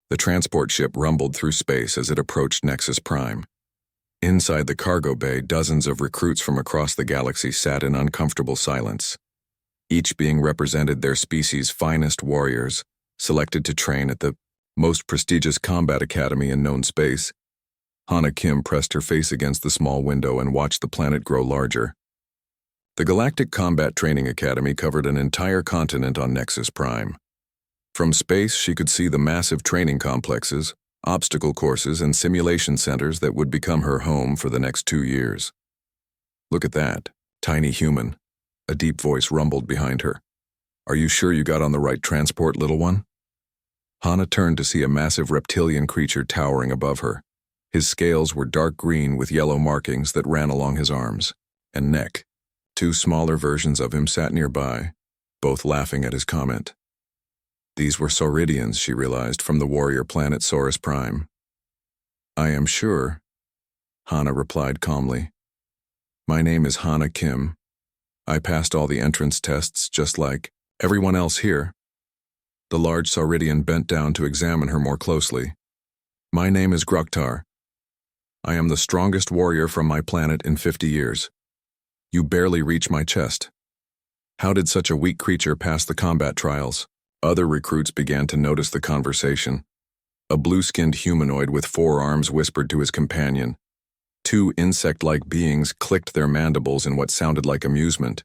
The transport ship rumbled through space as it approached Nexus Prime. Inside the cargo bay, dozens of recruits from across the galaxy sat in uncomfortable silence, each being represented their species' finest warriors, selected to train at the most prestigious combat academy in known space. Hana Kim pressed her face against the small window and watched the planet grow larger. The Galactic Combat Training Academy covered an entire continent on Nexus Prime. From space, she could see the massive training complexes, obstacle courses, and simulation centers that would become her home for the next 2 years. "Look at that, tiny human," a deep voice rumbled behind her. "Are you sure you got on the right transport, little one?" Hana turned to see a massive reptilian creature towering above her. His scales were dark green with yellow markings that ran along his arms and neck. 2 smaller versions of him sat nearby, both laughing at his comment. These were Sauridians, she realized, from the warrior planet Saurus Prime. "I am sure," Hana replied calmly. "My name is Hana Kim. I passed all the entrance tests just like everyone else here." The large Sauridian bent down to examine her more closely. "My name is Groktar. I am the strongest warrior from my planet in 50 years. You barely reach my chest. How did such a weak creature pass the combat trials?" Other recruits began to notice the conversation. A blue-skinned humanoid with 4 arms whispered to his companion. 2 insect-like beings clicked their mandibles in what sounded like amusement.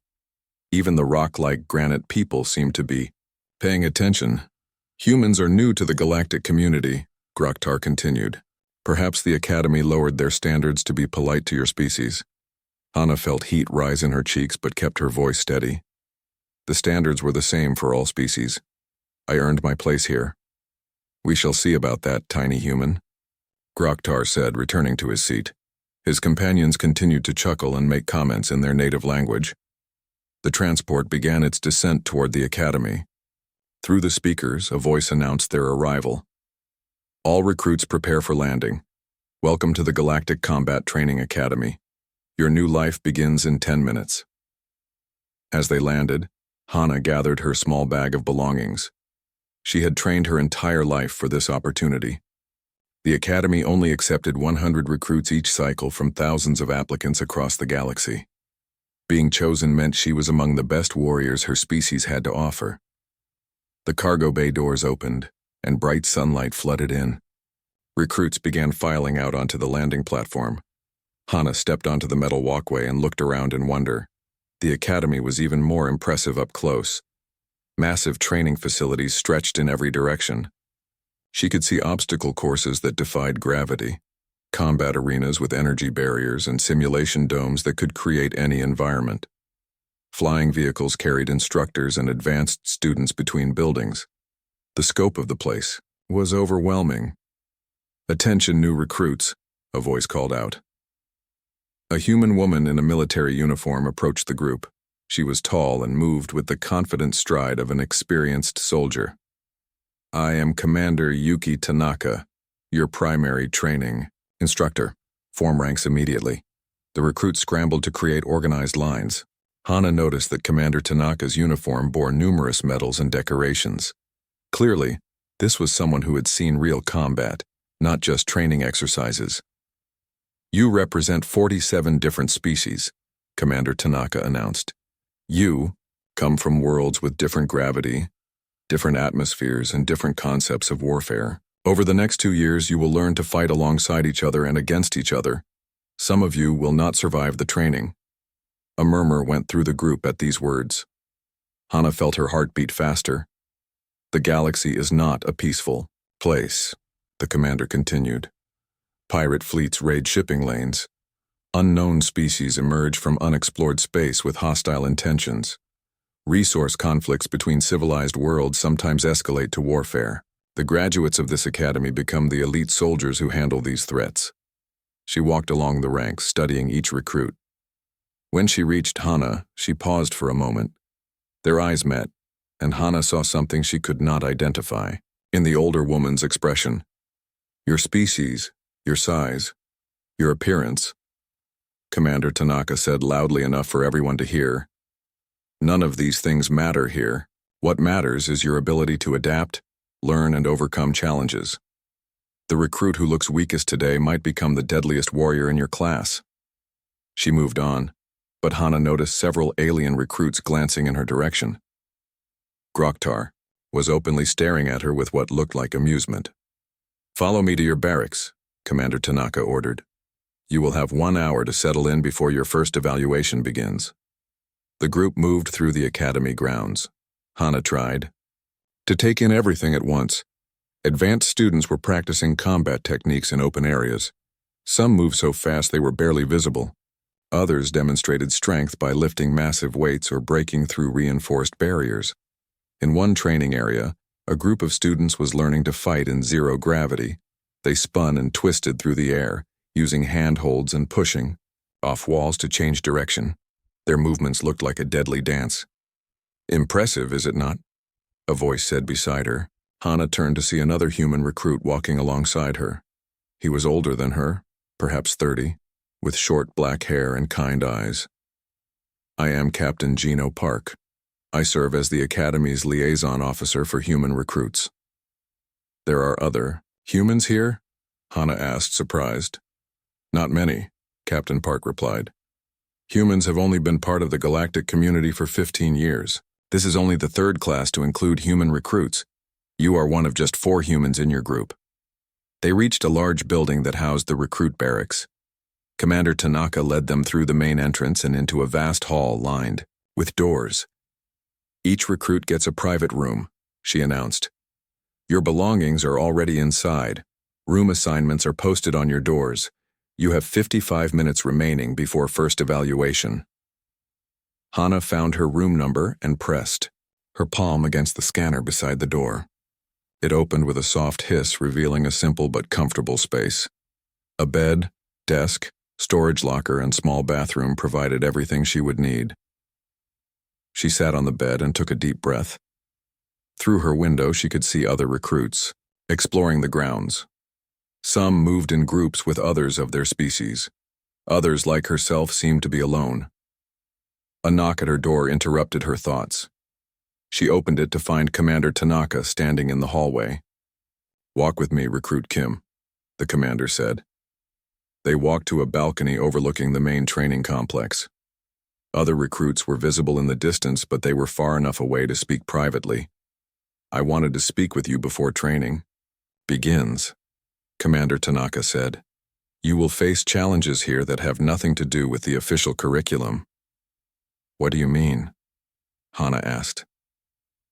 Even the rock-like granite people seemed to be paying attention. "Humans are new to the galactic community," Groktar continued. "Perhaps the Academy lowered their standards to be polite to your species." Hana felt heat rise in her cheeks but kept her voice steady. "The standards were the same for all species. I earned my place here." "We shall see about that, tiny human," Groktar said, returning to his seat. His companions continued to chuckle and make comments in their native language. The transport began its descent toward the Academy. Through the speakers, a voice announced their arrival. "All recruits prepare for landing. Welcome to the Galactic Combat Training Academy. Your new life begins in 10 minutes." As they landed, Hana gathered her small bag of belongings. She had trained her entire life for this opportunity. The Academy only accepted 100 recruits each cycle from thousands of applicants across the galaxy. Being chosen meant she was among the best warriors her species had to offer. The cargo bay doors opened, and bright sunlight flooded in. Recruits began filing out onto the landing platform. Hana stepped onto the metal walkway and looked around in wonder. The Academy was even more impressive up close. Massive training facilities stretched in every direction. She could see obstacle courses that defied gravity, combat arenas with energy barriers, and simulation domes that could create any environment. Flying vehicles carried instructors and advanced students between buildings. The scope of the place was overwhelming. "Attention, new recruits," a voice called out. A human woman in a military uniform approached the group. She was tall and moved with the confident stride of an experienced soldier. "I am Commander Yuki Tanaka, your primary training instructor. Form ranks immediately." The recruits scrambled to create organized lines. Hana noticed that Commander Tanaka's uniform bore numerous medals and decorations. Clearly, this was someone who had seen real combat, not just training exercises. "You represent 47 different species," Commander Tanaka announced. "You come from worlds with different gravity, different atmospheres, and different concepts of warfare. Over the next 2 years, you will learn to fight alongside each other and against each other. Some of you will not survive the training." A murmur went through the group at these words. Hana felt her heart beat faster. "The galaxy is not a peaceful place," the commander continued. "Pirate fleets raid shipping lanes. Unknown species emerge from unexplored space with hostile intentions. Resource conflicts between civilized worlds sometimes escalate to warfare. The graduates of this academy become the elite soldiers who handle these threats." She walked along the ranks, studying each recruit. When she reached Hana, she paused for a moment. Their eyes met, and Hana saw something she could not identify in the older woman's expression. "Your species, your size, your appearance," Commander Tanaka said loudly enough for everyone to hear. "None of these things matter here. What matters is your ability to adapt, learn, and overcome challenges." The recruit who looks weakest today might become the deadliest warrior in your class. She moved on, but Hana noticed several alien recruits glancing in her direction. Groktar was openly staring at her with what looked like amusement. "Follow me to your barracks," Commander Tanaka ordered. "You will have 1 hour to settle in before your first evaluation begins." The group moved through the academy grounds. Hana tried to take in everything at once. Advanced students were practicing combat techniques in open areas. Some moved so fast they were barely visible. Others demonstrated strength by lifting massive weights or breaking through reinforced barriers. In one training area, a group of students was learning to fight in zero gravity. They spun and twisted through the air, using handholds and pushing off walls to change direction. Their movements looked like a deadly dance. "Impressive, is it not?" a voice said beside her. Hana turned to see another human recruit walking alongside her. He was older than her, perhaps 30, with short black hair and kind eyes. "I am Captain Gino Park. I serve as the Academy's liaison officer for human recruits." "There are other humans here?" Hana asked, surprised. "Not many," Captain Park replied. "Humans have only been part of the galactic community for 15 years. This is only the third class to include human recruits. You are one of just 4 humans in your group." They reached a large building that housed the recruit barracks. Commander Tanaka led them through the main entrance and into a vast hall lined with doors. "Each recruit gets a private room," she announced. "Your belongings are already inside. Room assignments are posted on your doors. You have 55 minutes remaining before first evaluation." Hana found her room number and pressed her palm against the scanner beside the door. It opened with a soft hiss, revealing a simple but comfortable space. A bed, desk, storage locker, and small bathroom provided everything she would need. She sat on the bed and took a deep breath. Through her window, she could see other recruits, exploring the grounds. Some moved in groups with others of their species. Others, like herself, seemed to be alone. A knock at her door interrupted her thoughts. She opened it to find Commander Tanaka standing in the hallway. "Walk with me, Recruit Kim," the commander said. They walked to a balcony overlooking the main training complex. Other recruits were visible in the distance, but they were far enough away to speak privately. "I wanted to speak with you before training begins," Commander Tanaka said. "You will face challenges here that have nothing to do with the official curriculum." "What do you mean?" Hana asked.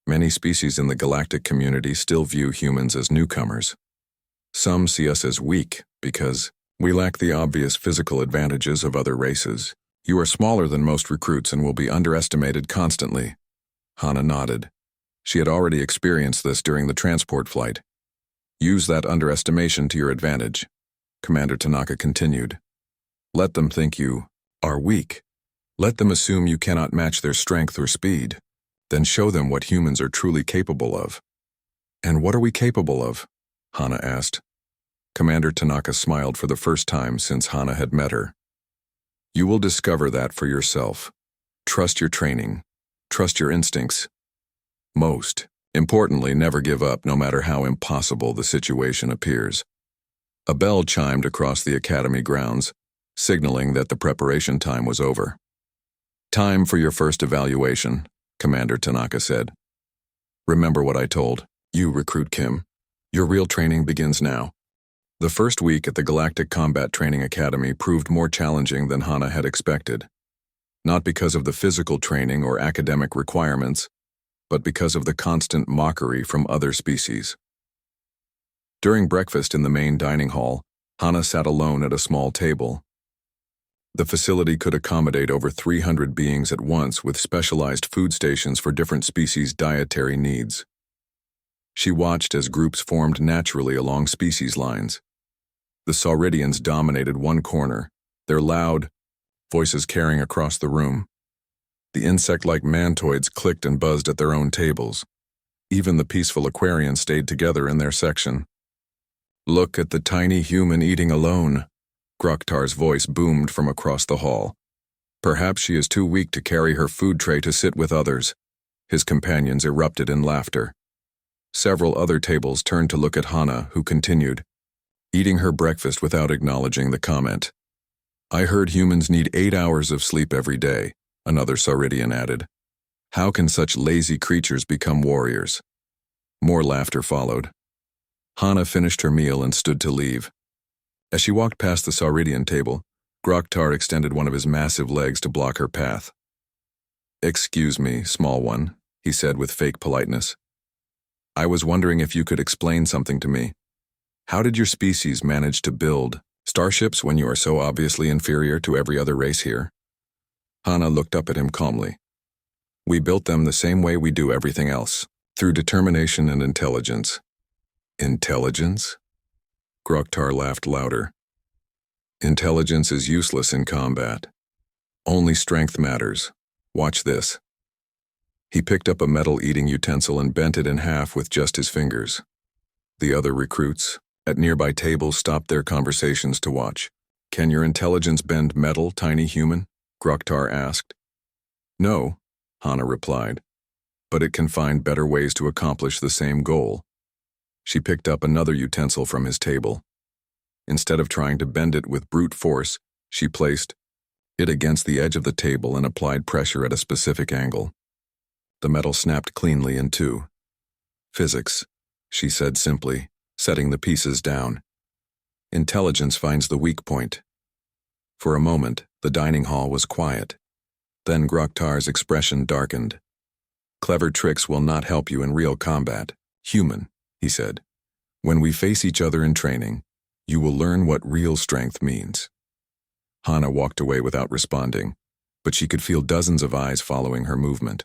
"Many species in the galactic community still view humans as newcomers. Some see us as weak because we lack the obvious physical advantages of other races. You are smaller than most recruits and will be underestimated constantly." Hana nodded. She had already experienced this during the transport flight. "Use that underestimation to your advantage," Commander Tanaka continued. "Let them think you are weak. Let them assume you cannot match their strength or speed. Then show them what humans are truly capable of." "And what are we capable of?" Hana asked. Commander Tanaka smiled for the first time since Hana had met her. "You will discover that for yourself. Trust your training. Trust your instincts. Most importantly, never give up no matter how impossible the situation appears." A bell chimed across the academy grounds, signaling that the preparation time was over. "Time for your first evaluation," Commander Tanaka said. "Remember what I told you, Recruit Kim. Your real training begins now." The first week at the Galactic Combat Training Academy proved more challenging than Hana had expected. Not because of the physical training or academic requirements, but because of the constant mockery from other species. During breakfast in the main dining hall, Hana sat alone at a small table. The facility could accommodate over 300 beings at once with specialized food stations for different species' dietary needs. She watched as groups formed naturally along species lines. The Sauridians dominated one corner, their loud voices carrying across the room. The insect-like mantoids clicked and buzzed at their own tables. Even the peaceful Aquarians stayed together in their section. "Look at the tiny human eating alone," Groktar's voice boomed from across the hall. "Perhaps she is too weak to carry her food tray to sit with others." His companions erupted in laughter. Several other tables turned to look at Hana, who continued, eating her breakfast without acknowledging the comment. I heard humans need 8 hours of sleep every day, another Sauridian added. How can such lazy creatures become warriors? More laughter followed. Hana finished her meal and stood to leave. As she walked past the Sauridian table, Groktar extended one of his massive legs to block her path. Excuse me, small one, he said with fake politeness. I was wondering if you could explain something to me. How did your species manage to build starships when you are so obviously inferior to every other race here? Hana looked up at him calmly. We built them the same way we do everything else, through determination and intelligence. Intelligence? Groktar laughed louder. Intelligence is useless in combat. Only strength matters. Watch this. He picked up a metal eating utensil and bent it in half with just his fingers. The other recruits, at nearby tables, stopped their conversations to watch. Can your intelligence bend metal, tiny human? Groktar asked. No, Hana replied, but it can find better ways to accomplish the same goal. She picked up another utensil from his table. Instead of trying to bend it with brute force, she placed it against the edge of the table and applied pressure at a specific angle. The metal snapped cleanly in two. Physics, she said simply, setting the pieces down. Intelligence finds the weak point. For a moment, the dining hall was quiet. Then Groktar's expression darkened. Clever tricks will not help you in real combat, human, he said. When we face each other in training, you will learn what real strength means. Hana walked away without responding, but she could feel dozens of eyes following her movement.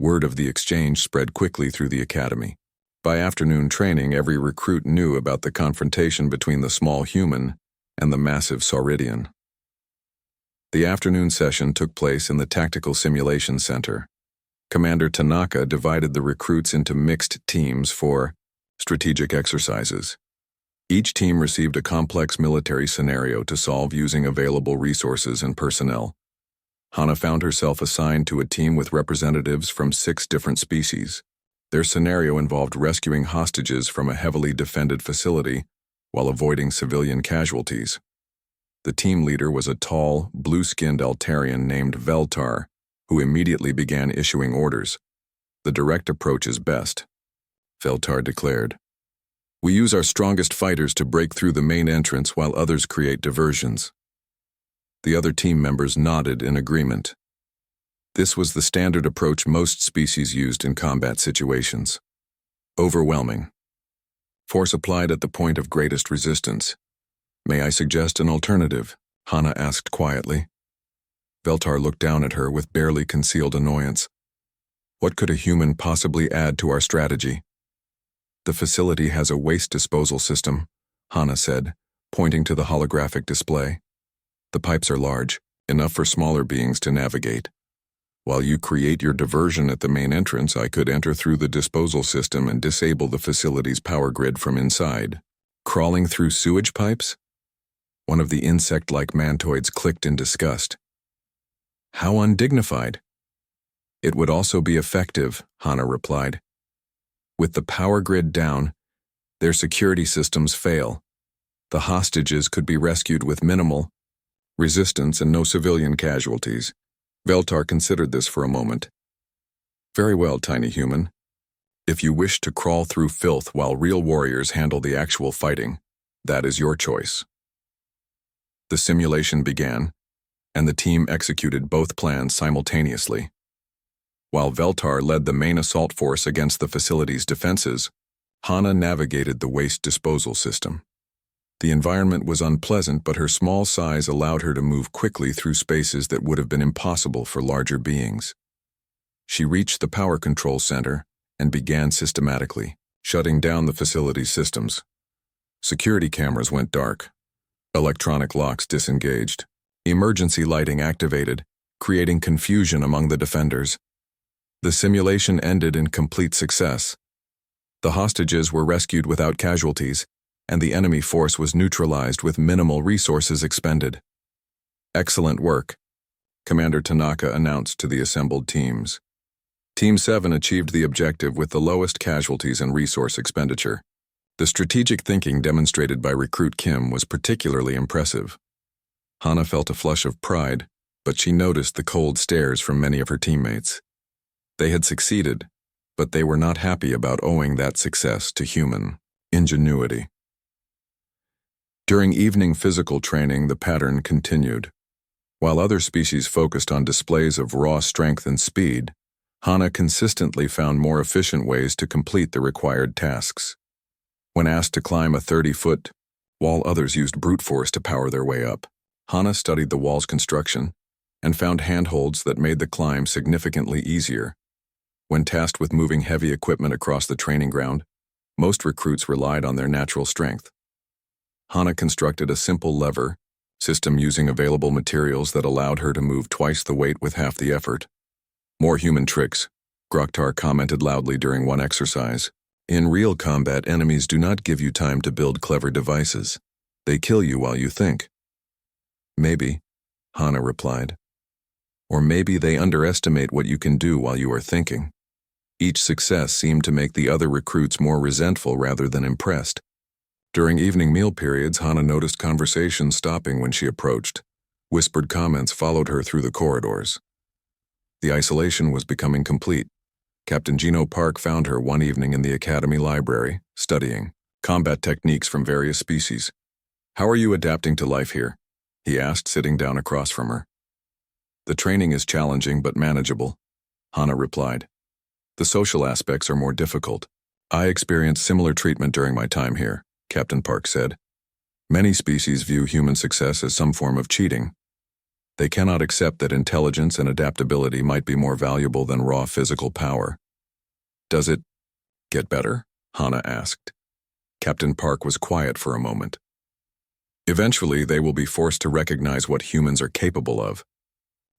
Word of the exchange spread quickly through the academy. By afternoon training, every recruit knew about the confrontation between the small human and the massive Sauridian. The afternoon session took place in the Tactical Simulation Center. Commander Tanaka divided the recruits into mixed teams for strategic exercises. Each team received a complex military scenario to solve using available resources and personnel. Hana found herself assigned to a team with representatives from 6 different species. Their scenario involved rescuing hostages from a heavily defended facility while avoiding civilian casualties. The team leader was a tall, blue-skinned Altarian named Veltar, who immediately began issuing orders. The direct approach is best, Veltar declared. We use our strongest fighters to break through the main entrance while others create diversions. The other team members nodded in agreement. This was the standard approach most species used in combat situations. Overwhelming. Force applied at the point of greatest resistance. May I suggest an alternative? Hana asked quietly. Veltar looked down at her with barely concealed annoyance. What could a human possibly add to our strategy? The facility has a waste disposal system, Hana said, pointing to the holographic display. The pipes are large, enough for smaller beings to navigate. While you create your diversion at the main entrance, I could enter through the disposal system and disable the facility's power grid from inside. Crawling through sewage pipes? One of the insect-like mantoids clicked in disgust. How undignified. It would also be effective, Hana replied. With the power grid down, their security systems fail. The hostages could be rescued with minimal resistance and no civilian casualties. Veltar considered this for a moment. Very well, tiny human. If you wish to crawl through filth while real warriors handle the actual fighting, that is your choice. The simulation began, and the team executed both plans simultaneously. While Veltar led the main assault force against the facility's defenses, Hana navigated the waste disposal system. The environment was unpleasant, but her small size allowed her to move quickly through spaces that would have been impossible for larger beings. She reached the power control center and began systematically shutting down the facility's systems. Security cameras went dark. Electronic locks disengaged. Emergency lighting activated, creating confusion among the defenders. The simulation ended in complete success. The hostages were rescued without casualties, and the enemy force was neutralized with minimal resources expended. Excellent work, Commander Tanaka announced to the assembled teams. Team 7 achieved the objective with the lowest casualties and resource expenditure. The strategic thinking demonstrated by recruit Kim was particularly impressive. Hana felt a flush of pride, but she noticed the cold stares from many of her teammates. They had succeeded, but they were not happy about owing that success to human ingenuity. During evening physical training, the pattern continued. While other species focused on displays of raw strength and speed, Hana consistently found more efficient ways to complete the required tasks. When asked to climb a 30-foot wall, others used brute force to power their way up. Hana studied the wall's construction and found handholds that made the climb significantly easier. When tasked with moving heavy equipment across the training ground, most recruits relied on their natural strength. Hana constructed a simple lever system using available materials that allowed her to move twice the weight with half the effort. More human tricks, Groktar commented loudly during one exercise. In real combat, enemies do not give you time to build clever devices. They kill you while you think. Maybe, Hana replied. Or maybe they underestimate what you can do while you are thinking. Each success seemed to make the other recruits more resentful rather than impressed. During evening meal periods, Hana noticed conversations stopping when she approached. Whispered comments followed her through the corridors. The isolation was becoming complete. Captain Gino Park found her one evening in the academy library, studying combat techniques from various species. "How are you adapting to life here?" he asked, sitting down across from her. "The training is challenging but manageable," Hana replied. "The social aspects are more difficult. I experienced similar treatment during my time here," Captain Park said. "Many species view human success as some form of cheating. They cannot accept that intelligence and adaptability might be more valuable than raw physical power." "Does it get better?" Hana asked. Captain Park was quiet for a moment. "Eventually, they will be forced to recognize what humans are capable of.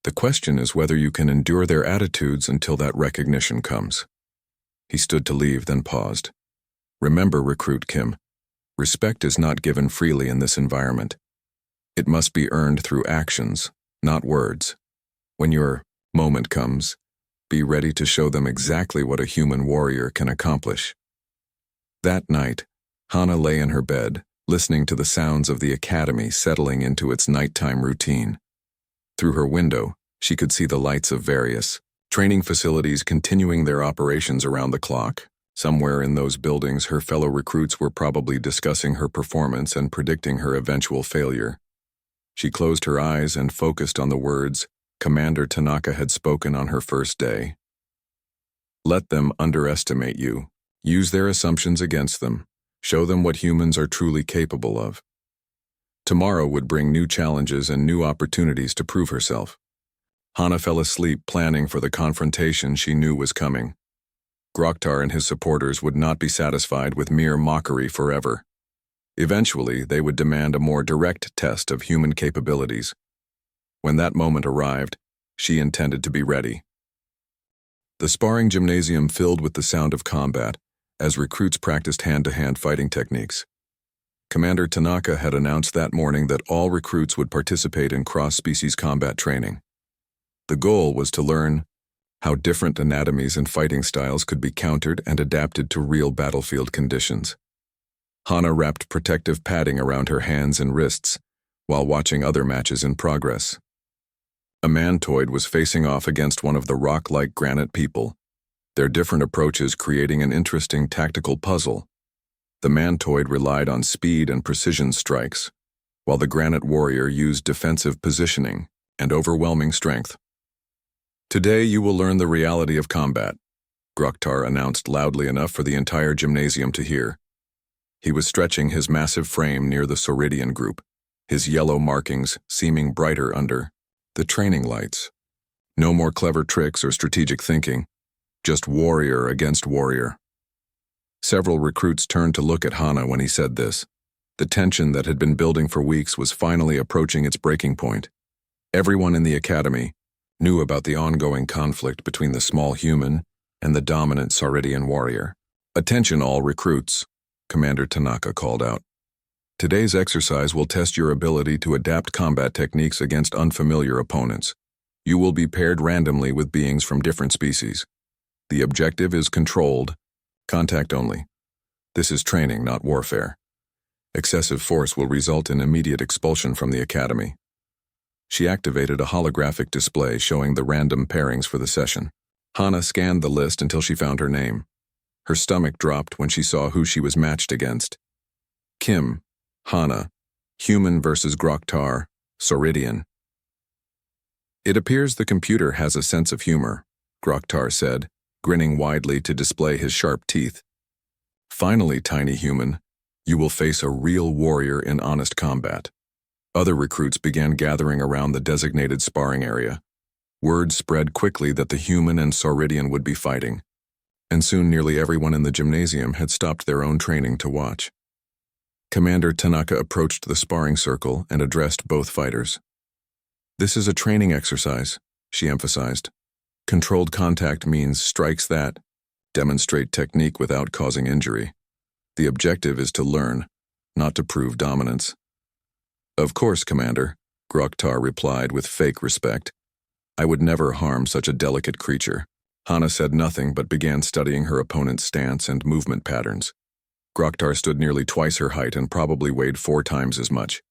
The question is whether you can endure their attitudes until that recognition comes." He stood to leave, then paused. "Remember, Recruit Kim, respect is not given freely in this environment. It must be earned through actions, not words. When your moment comes, be ready to show them exactly what a human warrior can accomplish." That night, Hana lay in her bed, listening to the sounds of the academy settling into its nighttime routine. Through her window, she could see the lights of various training facilities continuing their operations around the clock. Somewhere in those buildings, her fellow recruits were probably discussing her performance and predicting her eventual failure. She closed her eyes and focused on the words Commander Tanaka had spoken on her first day. "Let them underestimate you. Use their assumptions against them. Show them what humans are truly capable of." Tomorrow would bring new challenges and new opportunities to prove herself. Hana fell asleep planning for the confrontation she knew was coming. Groktar and his supporters would not be satisfied with mere mockery forever. Eventually, they would demand a more direct test of human capabilities. When that moment arrived, she intended to be ready. The sparring gymnasium filled with the sound of combat as recruits practiced hand-to-hand fighting techniques. Commander Tanaka had announced that morning that all recruits would participate in cross-species combat training. The goal was to learn how different anatomies and fighting styles could be countered and adapted to real battlefield conditions. Hana wrapped protective padding around her hands and wrists while watching other matches in progress. A mantoid was facing off against one of the rock-like granite people, their different approaches creating an interesting tactical puzzle. The mantoid relied on speed and precision strikes, while the granite warrior used defensive positioning and overwhelming strength. "Today you will learn the reality of combat," Groktar announced loudly enough for the entire gymnasium to hear. He was stretching his massive frame near the Sauridian group, his yellow markings seeming brighter under the training lights. No more clever tricks or strategic thinking, just warrior against warrior. Several recruits turned to look at Hana when he said this. The tension that had been building for weeks was finally approaching its breaking point. Everyone in the academy knew about the ongoing conflict between the small human and the dominant Sauridian warrior. "Attention all recruits," Commander Tanaka called out. "Today's exercise will test your ability to adapt combat techniques against unfamiliar opponents. You will be paired randomly with beings from different species. The objective is controlled, contact only. This is training, not warfare. Excessive force will result in immediate expulsion from the academy. She activated a holographic display showing the random pairings for the session. Hana scanned the list until she found her name. Her stomach dropped when she saw who she was matched against. Kim, Hana, human versus Groktar, Sauridian. It appears the computer has a sense of humor, Groktar said, grinning widely to display his sharp teeth. Finally, tiny human, you will face a real warrior in honest combat. Other recruits began gathering around the designated sparring area. Word spread quickly that the human and Sauridian would be fighting, and soon nearly everyone in the gymnasium had stopped their own training to watch. Commander Tanaka approached the sparring circle and addressed both fighters. This is a training exercise, she emphasized. Controlled contact means strikes that demonstrate technique without causing injury. The objective is to learn, not to prove dominance. Of course, Commander, Groktar replied with fake respect. I would never harm such a delicate creature. Hana said nothing but began studying her opponent's stance and movement patterns. Groktar stood nearly twice her height and probably weighed 4 times as much.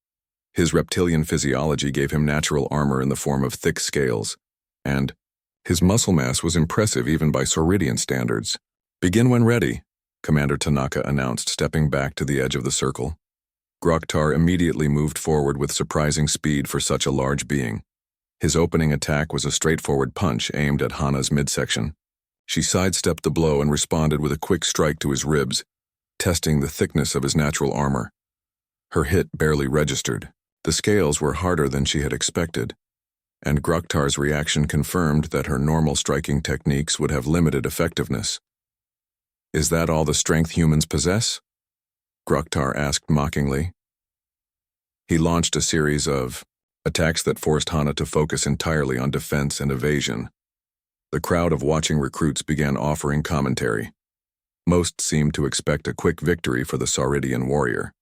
His reptilian physiology gave him natural armor in the form of thick scales, and his muscle mass was impressive even by Sauridian standards. Begin when ready, Commander Tanaka announced, stepping back to the edge of the circle. Groktar immediately moved forward with surprising speed for such a large being. His opening attack was a straightforward punch aimed at Hana's midsection. She sidestepped the blow and responded with a quick strike to his ribs, testing the thickness of his natural armor. Her hit barely registered. The scales were harder than she had expected, and Groktar's reaction confirmed that her normal striking techniques would have limited effectiveness. Is that all the strength humans possess? Groktar asked mockingly. He launched a series of attacks that forced Hana to focus entirely on defense and evasion. The crowd of watching recruits began offering commentary. Most seemed to expect a quick victory for the Sauridian warrior.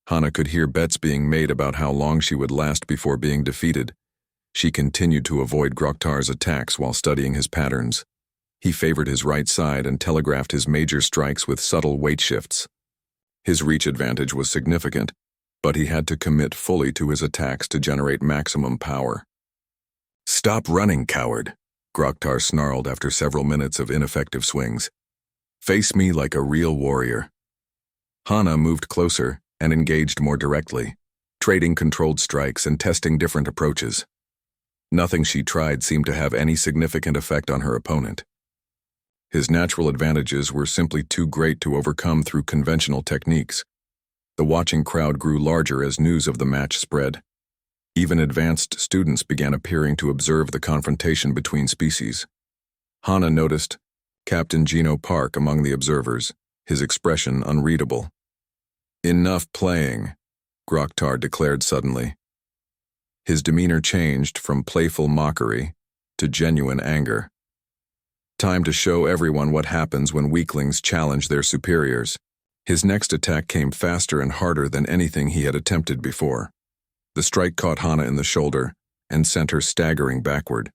Hana could hear bets being made about how long she would last before being defeated. She continued to avoid Groktar's attacks while studying his patterns. He favored his right side and telegraphed his major strikes with subtle weight shifts. His reach advantage was significant, but he had to commit fully to his attacks to generate maximum power. Stop running, coward, Groktar snarled after several minutes of ineffective swings. Face me like a real warrior. Hana moved closer and engaged more directly, trading controlled strikes and testing different approaches. Nothing she tried seemed to have any significant effect on her opponent. His natural advantages were simply too great to overcome through conventional techniques. The watching crowd grew larger as news of the match spread. Even advanced students began appearing to observe the confrontation between species. Hana noticed Captain Gino Park among the observers, his expression unreadable. Enough playing, Groktar declared suddenly. His demeanor changed from playful mockery to genuine anger. Time to show everyone what happens when weaklings challenge their superiors. His next attack came faster and harder than anything he had attempted before. The strike caught Hana in the shoulder and sent her staggering backward.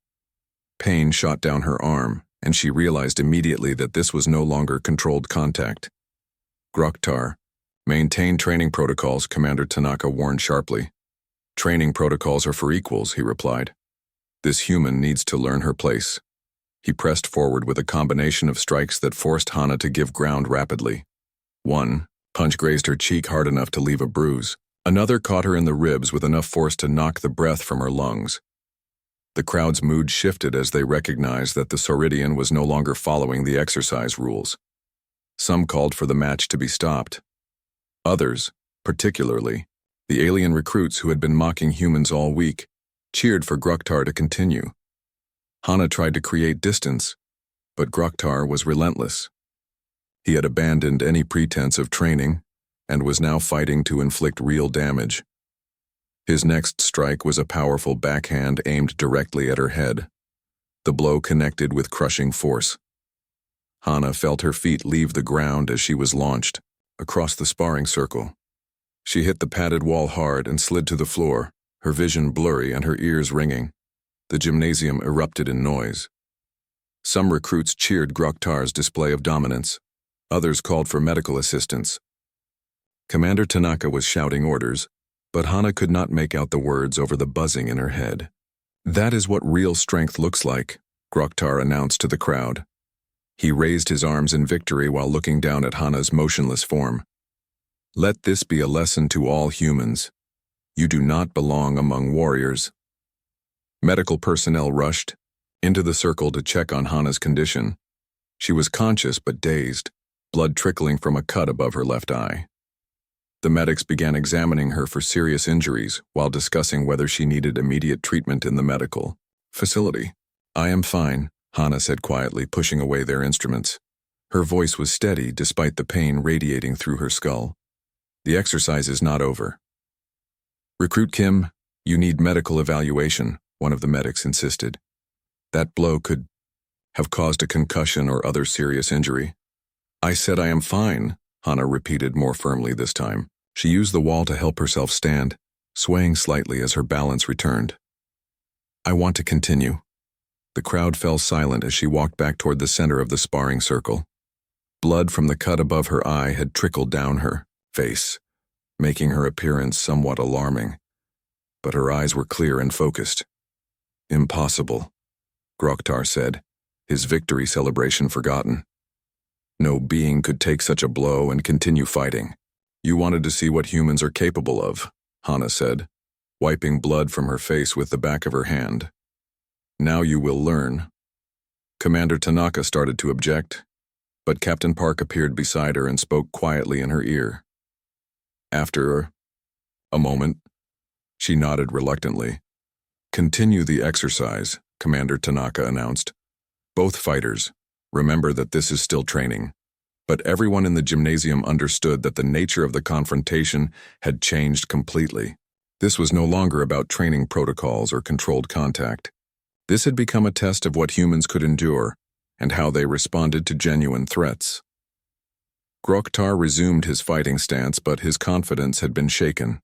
Pain shot down her arm, and she realized immediately that this was no longer controlled contact. Groktar, maintain training protocols, Commander Tanaka warned sharply. Training protocols are for equals, he replied. This human needs to learn her place. He pressed forward with a combination of strikes that forced Hana to give ground rapidly. One punch grazed her cheek hard enough to leave a bruise. Another caught her in the ribs with enough force to knock the breath from her lungs. The crowd's mood shifted as they recognized that the Sauridian was no longer following the exercise rules. Some called for the match to be stopped. Others, particularly the alien recruits who had been mocking humans all week, cheered for Groktar to continue. Hana tried to create distance, but Groktar was relentless. He had abandoned any pretense of training and was now fighting to inflict real damage. His next strike was a powerful backhand aimed directly at her head. The blow connected with crushing force. Hana felt her feet leave the ground as she was launched across the sparring circle. She hit the padded wall hard and slid to the floor, her vision blurry and her ears ringing. The gymnasium erupted in noise. Some recruits cheered Groktar's display of dominance. Others called for medical assistance. Commander Tanaka was shouting orders, but Hana could not make out the words over the buzzing in her head. "That is what real strength looks like," Groktar announced to the crowd. He raised his arms in victory while looking down at Hana's motionless form. "Let this be a lesson to all humans. You do not belong among warriors." Medical personnel rushed into the circle to check on Hana's condition. She was conscious but dazed, blood trickling from a cut above her left eye. The medics began examining her for serious injuries while discussing whether she needed immediate treatment in the medical facility. "I am fine," Hana said quietly, pushing away their instruments. Her voice was steady despite the pain radiating through her skull. "The exercise is not over." "Recruit Kim, you need medical evaluation," one of the medics insisted. "That blow could have caused a concussion or other serious injury." "I said I am fine," Hana repeated more firmly this time. She used the wall to help herself stand, swaying slightly as her balance returned. "I want to continue." The crowd fell silent as she walked back toward the center of the sparring circle. Blood from the cut above her eye had trickled down her face, making her appearance somewhat alarming. But her eyes were clear and focused. "Impossible," Groktar said, his victory celebration forgotten. "No being could take such a blow and continue fighting." "You wanted to see what humans are capable of," Hana said, wiping blood from her face with the back of her hand. "Now you will learn." Commander Tanaka started to object, but Captain Park appeared beside her and spoke quietly in her ear. After a moment, she nodded reluctantly. "Continue the exercise," Commander Tanaka announced. "Both fighters, remember that this is still training." But everyone in the gymnasium understood that the nature of the confrontation had changed completely. This was no longer about training protocols or controlled contact. This had become a test of what humans could endure and how they responded to genuine threats. Groktar resumed his fighting stance, but his confidence had been shaken.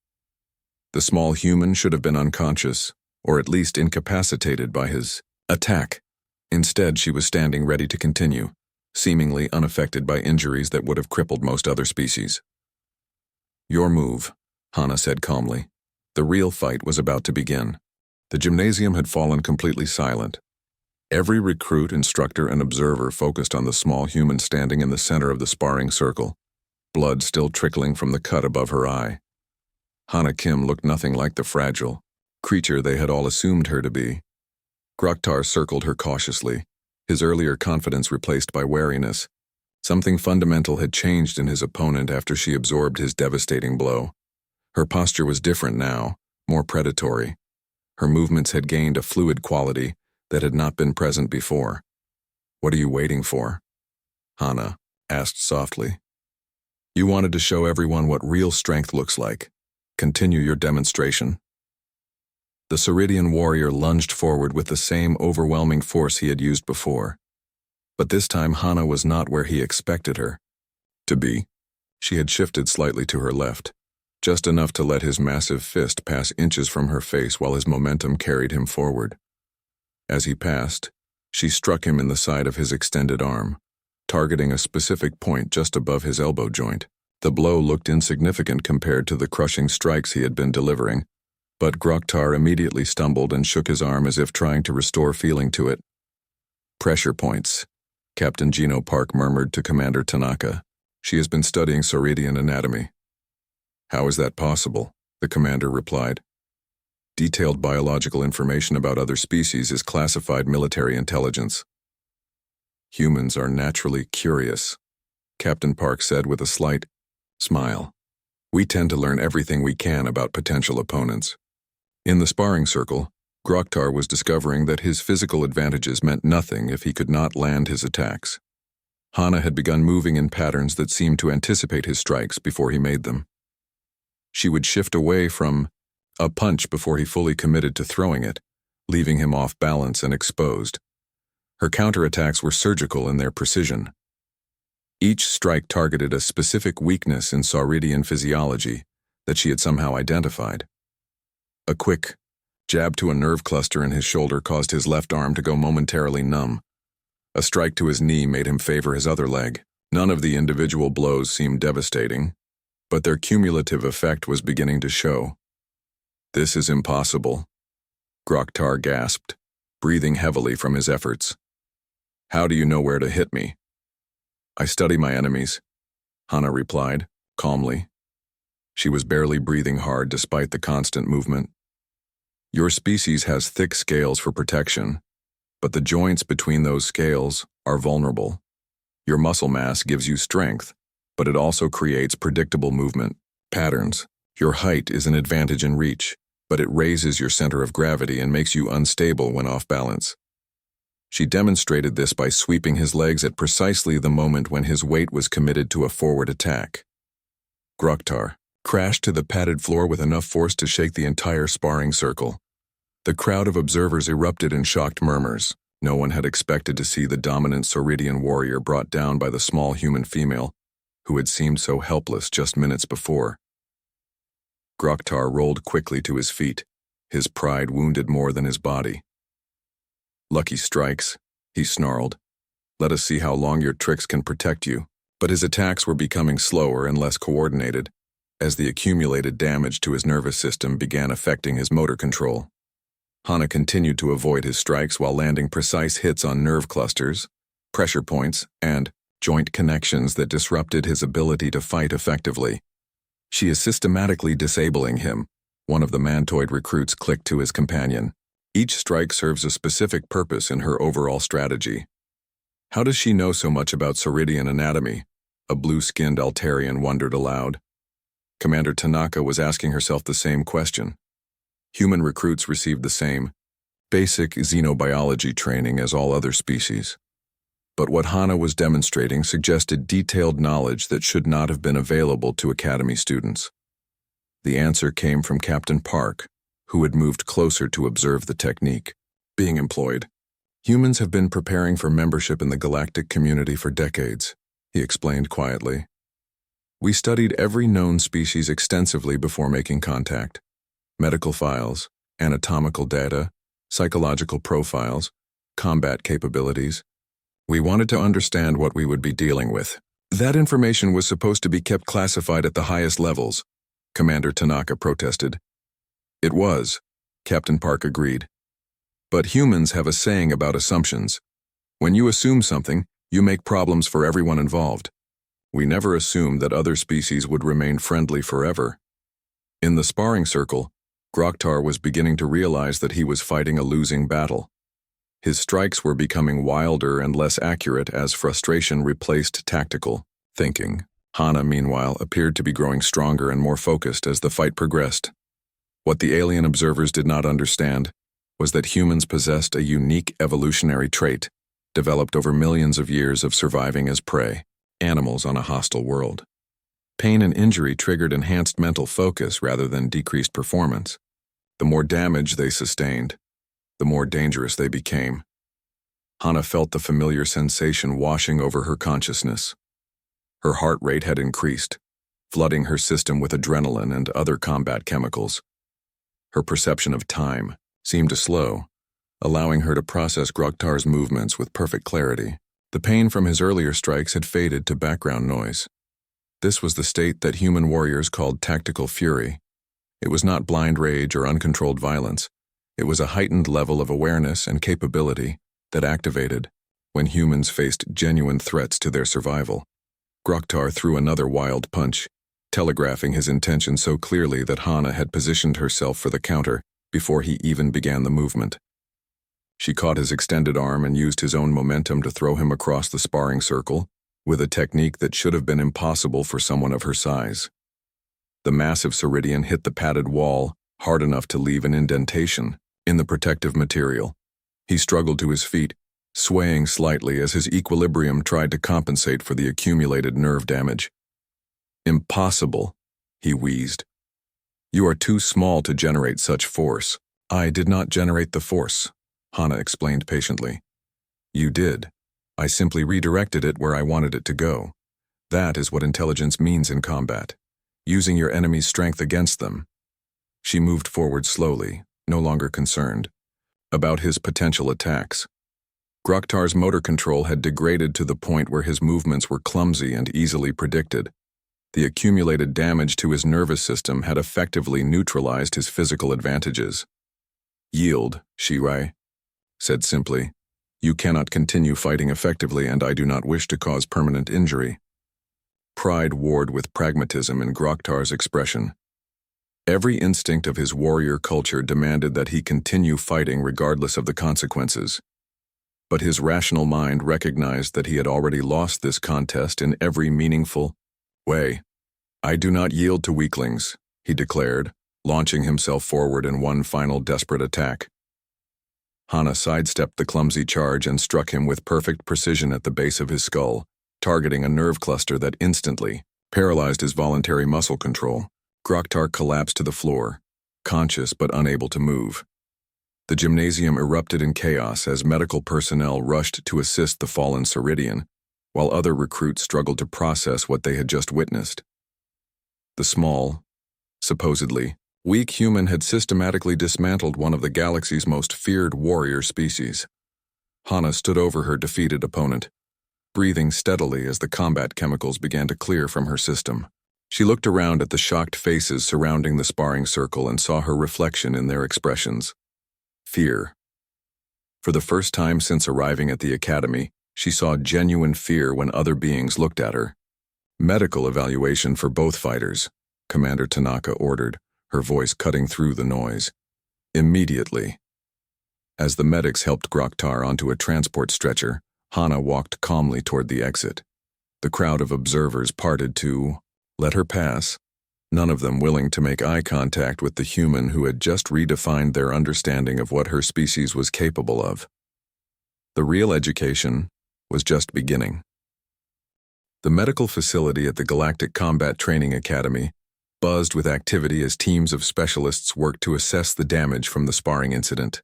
The small human should have been unconscious, or at least incapacitated by his attack. Instead, she was standing ready to continue, seemingly unaffected by injuries that would have crippled most other species. "Your move," Hana said calmly. The real fight was about to begin. The gymnasium had fallen completely silent. Every recruit, instructor, and observer focused on the small human standing in the center of the sparring circle, blood still trickling from the cut above her eye. Hana Kim looked nothing like the fragile creature they had all assumed her to be. Groktar circled her cautiously, his earlier confidence replaced by wariness. Something fundamental had changed in his opponent after she absorbed his devastating blow. Her posture was different now, more predatory. Her movements had gained a fluid quality that had not been present before. "What are you waiting for?" Hana asked softly. "You wanted to show everyone what real strength looks like. Continue your demonstration." The Ceridian warrior lunged forward with the same overwhelming force he had used before. But this time Hana was not where he expected her to be. She had shifted slightly to her left, just enough to let his massive fist pass inches from her face while his momentum carried him forward. As he passed, she struck him in the side of his extended arm, targeting a specific point just above his elbow joint. The blow looked insignificant compared to the crushing strikes he had been delivering, but Groktar immediately stumbled and shook his arm as if trying to restore feeling to it. "Pressure points," Captain Gino Park murmured to Commander Tanaka. "She has been studying Ceridian anatomy." "How is that possible?" the commander replied. "Detailed biological information about other species is classified military intelligence." "Humans are naturally curious," Captain Park said with a slight smile. "We tend to learn everything we can about potential opponents." In the sparring circle, Groktar was discovering that his physical advantages meant nothing if he could not land his attacks. Hana had begun moving in patterns that seemed to anticipate his strikes before he made them. She would shift away from a punch before he fully committed to throwing it, leaving him off balance and exposed. Her counterattacks were surgical in their precision. Each strike targeted a specific weakness in Ceridian physiology that she had somehow identified. A quick jab to a nerve cluster in his shoulder caused his left arm to go momentarily numb. A strike to his knee made him favor his other leg, None of the individual blows seemed devastating, but their cumulative effect was beginning to show. "This is impossible," Groktar gasped, breathing heavily from his efforts. "How do you know where to hit me?" "I study my enemies," Hana replied, calmly. She was barely breathing hard despite the constant movement. "Your species has thick scales for protection, but the joints between those scales are vulnerable. Your muscle mass gives you strength, but it also creates predictable movement patterns. Your height is an advantage in reach, but it raises your center of gravity and makes you unstable when off balance." She demonstrated this by sweeping his legs at precisely the moment when his weight was committed to a forward attack. Groktar crashed to the padded floor with enough force to shake the entire sparring circle. The crowd of observers erupted in shocked murmurs. No one had expected to see the dominant Sauridian warrior brought down by the small human female, who had seemed so helpless just minutes before. Groktar rolled quickly to his feet, his pride wounded more than his body. "Lucky strikes," he snarled. "Let us see how long your tricks can protect you." But his attacks were becoming slower and less coordinated, as the accumulated damage to his nervous system began affecting his motor control. Hana continued to avoid his strikes while landing precise hits on nerve clusters, pressure points, and joint connections that disrupted his ability to fight effectively. "She is systematically disabling him," one of the Mantoid recruits clicked to his companion. "Each strike serves a specific purpose in her overall strategy." "How does she know so much about Sauridian anatomy?" a blue-skinned Altarian wondered aloud. Commander Tanaka was asking herself the same question. Human recruits received the same basic xenobiology training as all other species. But what Hana was demonstrating suggested detailed knowledge that should not have been available to Academy students. The answer came from Captain Park, who had moved closer to observe the technique being employed. "Humans have been preparing for membership in the galactic community for decades," he explained quietly. "We studied every known species extensively before making contact. Medical files, anatomical data, psychological profiles, combat capabilities. We wanted to understand what we would be dealing with. That information was supposed to be kept classified at the highest levels," Commander Tanaka protested. "It was," Captain Park agreed. "But humans have a saying about assumptions. When you assume something, you make problems for everyone involved. We never assumed that other species would remain friendly forever." In the sparring circle, Groktar was beginning to realize that he was fighting a losing battle. His strikes were becoming wilder and less accurate as frustration replaced tactical thinking. Hana, meanwhile, appeared to be growing stronger and more focused as the fight progressed. What the alien observers did not understand was that humans possessed a unique evolutionary trait, developed over millions of years of surviving as prey, animals on a hostile world. Pain and injury triggered enhanced mental focus rather than decreased performance. The more damage they sustained, the more dangerous they became. Hana felt the familiar sensation washing over her consciousness. Her heart rate had increased, flooding her system with adrenaline and other combat chemicals. Her perception of time seemed to slow, allowing her to process Groktar's movements with perfect clarity. The pain from his earlier strikes had faded to background noise. This was the state that human warriors called tactical fury. It was not blind rage or uncontrolled violence. It was a heightened level of awareness and capability that activated when humans faced genuine threats to their survival. Groktar threw another wild punch, telegraphing his intention so clearly that Hana had positioned herself for the counter before he even began the movement. She caught his extended arm and used his own momentum to throw him across the sparring circle, with a technique that should have been impossible for someone of her size. The massive Sauridian hit the padded wall hard enough to leave an indentation in the protective material. He struggled to his feet, swaying slightly as his equilibrium tried to compensate for the accumulated nerve damage. "Impossible," he wheezed. "You are too small to generate such force." "I did not generate the force," Hana explained patiently. "You did. I simply redirected it where I wanted it to go. That is what intelligence means in combat, using your enemy's strength against them." She moved forward slowly, no longer concerned about his potential attacks. Groktar's motor control had degraded to the point where his movements were clumsy and easily predicted. The accumulated damage to his nervous system had effectively neutralized his physical advantages. "Yield, Shirai," said simply. "You cannot continue fighting effectively, and I do not wish to cause permanent injury." Pride warred with pragmatism in Groktar's expression. Every instinct of his warrior culture demanded that he continue fighting regardless of the consequences. But his rational mind recognized that he had already lost this contest in every meaningful way. "I do not yield to weaklings," he declared, launching himself forward in one final desperate attack. Hana sidestepped the clumsy charge and struck him with perfect precision at the base of his skull, targeting a nerve cluster that instantly paralyzed his voluntary muscle control. Groktar collapsed to the floor, conscious but unable to move. The gymnasium erupted in chaos as medical personnel rushed to assist the fallen Ceridian, while other recruits struggled to process what they had just witnessed. The small, supposedly weak human had systematically dismantled one of the galaxy's most feared warrior species. Hana stood over her defeated opponent, breathing steadily as the combat chemicals began to clear from her system. She looked around at the shocked faces surrounding the sparring circle and saw her reflection in their expressions. Fear. For the first time since arriving at the academy, she saw genuine fear when other beings looked at her. "Medical evaluation for both fighters," Commander Tanaka ordered, her voice cutting through the noise. "Immediately." As the medics helped Groktar onto a transport stretcher, Hana walked calmly toward the exit. The crowd of observers parted to let her pass, none of them willing to make eye contact with the human who had just redefined their understanding of what her species was capable of. The real education was just beginning. The medical facility at the Galactic Combat Training Academy buzzed with activity as teams of specialists worked to assess the damage from the sparring incident.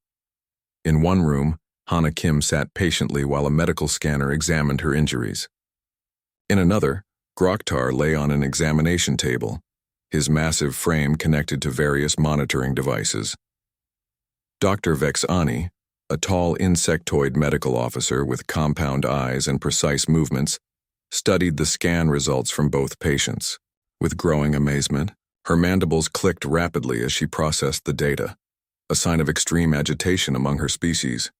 In one room, Hana Kim sat patiently while a medical scanner examined her injuries. In another, Groktar lay on an examination table, his massive frame connected to various monitoring devices. Dr. Vexani, a tall insectoid medical officer with compound eyes and precise movements, studied the scan results from both patients. With growing amazement, her mandibles clicked rapidly as she processed the data, a sign of extreme agitation among her species.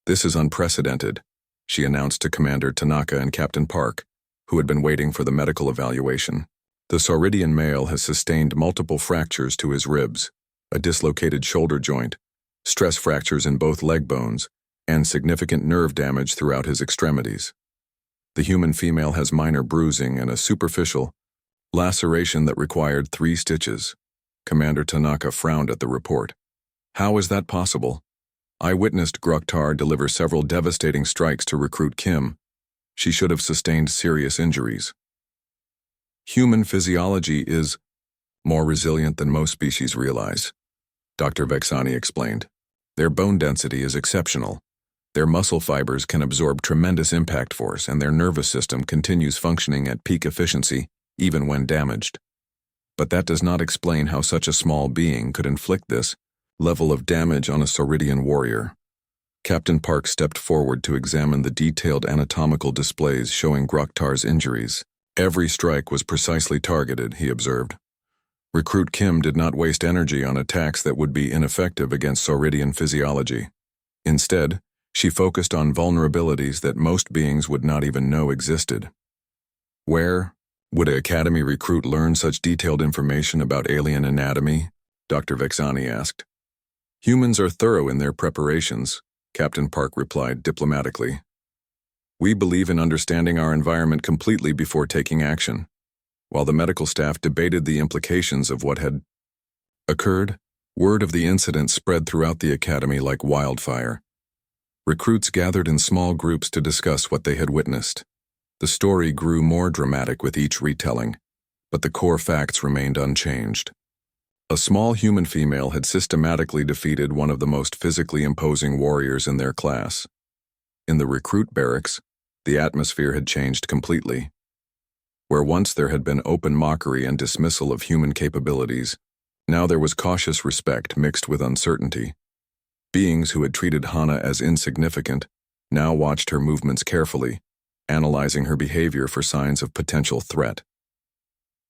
"This is unprecedented," she announced to Commander Tanaka and Captain Park, who had been waiting for the medical evaluation. "The Sauridian male has sustained multiple fractures to his ribs, a dislocated shoulder joint, stress fractures in both leg bones, and significant nerve damage throughout his extremities. The human female has minor bruising and a superficial laceration that required 3 stitches. Commander Tanaka frowned at the report. "How is that possible? I witnessed Groktar deliver several devastating strikes to recruit Kim. She should have sustained serious injuries." "Human physiology is more resilient than most species realize," Dr. Vexani explained. "Their bone density is exceptional. Their muscle fibers can absorb tremendous impact force, and their nervous system continues functioning at peak efficiency even when damaged. But that does not explain how such a small being could inflict this level of damage on a Sauridian warrior." Captain Park stepped forward to examine the detailed anatomical displays showing Groktar's injuries. "Every strike was precisely targeted," he observed. "Recruit Kim did not waste energy on attacks that would be ineffective against Sauridian physiology. Instead, she focused on vulnerabilities that most beings would not even know existed." "Where would an academy recruit learn such detailed information about alien anatomy?" Dr. Vexani asked. "Humans are thorough in their preparations," Captain Park replied diplomatically. "We believe in understanding our environment completely before taking action." While the medical staff debated the implications of what had occurred, word of the incident spread throughout the academy like wildfire. Recruits gathered in small groups to discuss what they had witnessed. The story grew more dramatic with each retelling, but the core facts remained unchanged. A small human female had systematically defeated one of the most physically imposing warriors in their class. In the recruit barracks, the atmosphere had changed completely. Where once there had been open mockery and dismissal of human capabilities, now there was cautious respect mixed with uncertainty. Beings who had treated Hana as insignificant now watched her movements carefully, analyzing her behavior for signs of potential threat.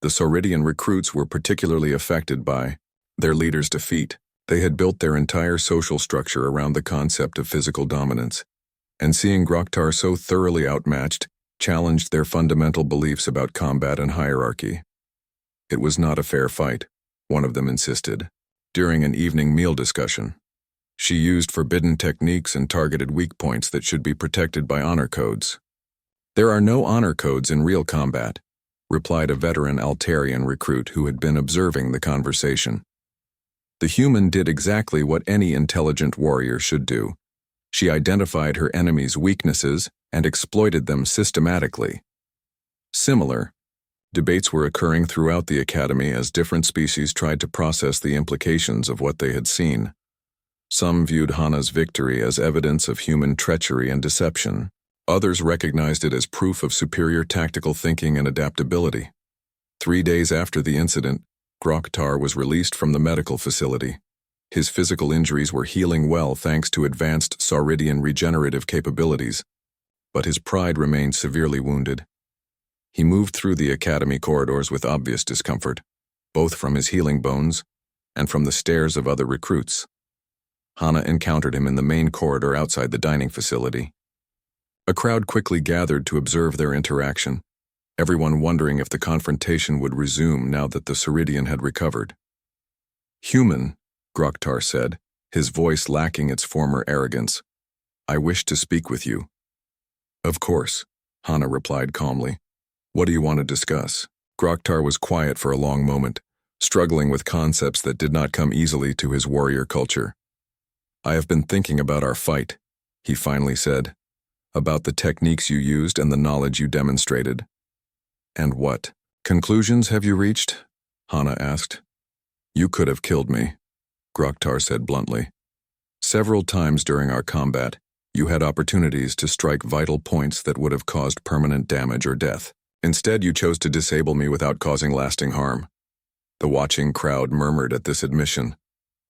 The Sauridian recruits were particularly affected by their leader's defeat. They had built their entire social structure around the concept of physical dominance, and seeing Groktar so thoroughly outmatched challenged their fundamental beliefs about combat and hierarchy. It was not a fair fight, one of them insisted, during an evening meal discussion. She used forbidden techniques and targeted weak points that should be protected by honor codes. There are no honor codes in real combat, replied a veteran Altarian recruit who had been observing the conversation. The human did exactly what any intelligent warrior should do. She identified her enemy's weaknesses and exploited them systematically. Similar debates were occurring throughout the academy as different species tried to process the implications of what they had seen. Some viewed Hana's victory as evidence of human treachery and deception. Others recognized it as proof of superior tactical thinking and adaptability. 3 days after the incident, Groktar was released from the medical facility. His physical injuries were healing well thanks to advanced Sauridian regenerative capabilities, but his pride remained severely wounded. He moved through the academy corridors with obvious discomfort, both from his healing bones and from the stares of other recruits. Hana encountered him in the main corridor outside the dining facility. A crowd quickly gathered to observe their interaction, everyone wondering if the confrontation would resume now that the Sauridian had recovered. "Human," Groktar said, his voice lacking its former arrogance. "I wish to speak with you." "Of course," Hana replied calmly. "What do you want to discuss?" Groktar was quiet for a long moment, struggling with concepts that did not come easily to his warrior culture. "I have been thinking about our fight," he finally said. "About the techniques you used and the knowledge you demonstrated." "And what conclusions have you reached?" Hana asked. "You could have killed me," Groktar said bluntly. "Several times during our combat, you had opportunities to strike vital points that would have caused permanent damage or death. Instead, you chose to disable me without causing lasting harm." The watching crowd murmured at this admission.